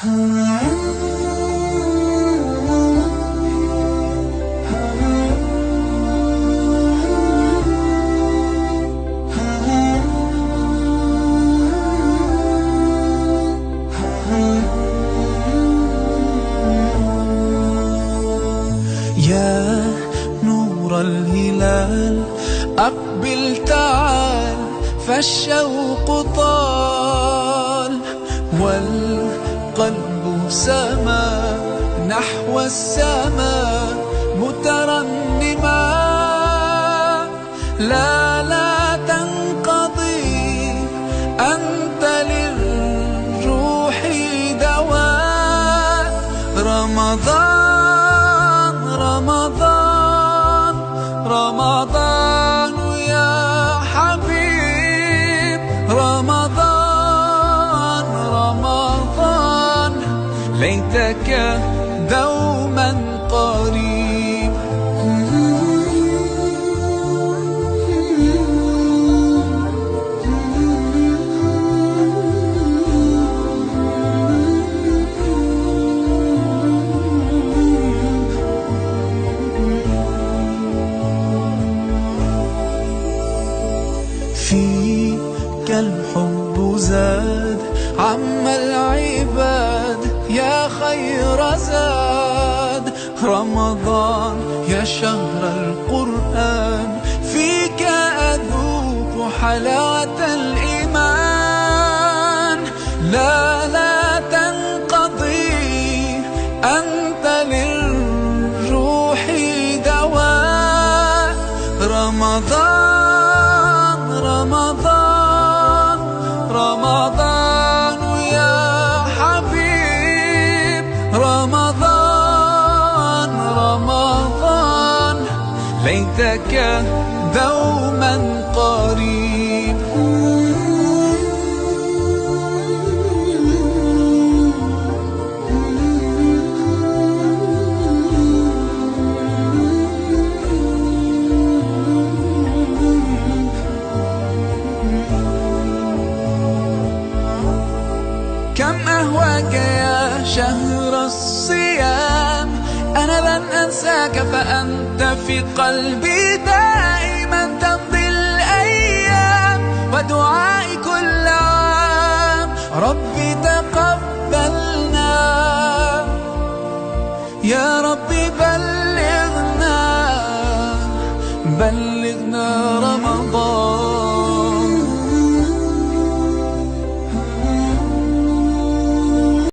يا نور الهلال أقبل تعال، فالشوق طال والقلب سما نحو السماء مترنما. لا تنقضي، أنت للروح دواء. رمضان رمضان رمضان يا حبيب، رمضان رمضان ليتك دوما قريب. فيك الحب زاد عم العباد، يا خير زاد. رمضان يا شهر القرآن، فيك أذوق حلاوة الإيمان. لا تنقضي، أنت للروح دواء. رمضان رمضان رمضان يا حبيب، رمضان رمضان ليتك دوما قريب. كم أهواك يا شهر الصيام، أنا لن أنساك فأنت في قلبي دائما. تمضي الأيام ودعائي كل عام، ربي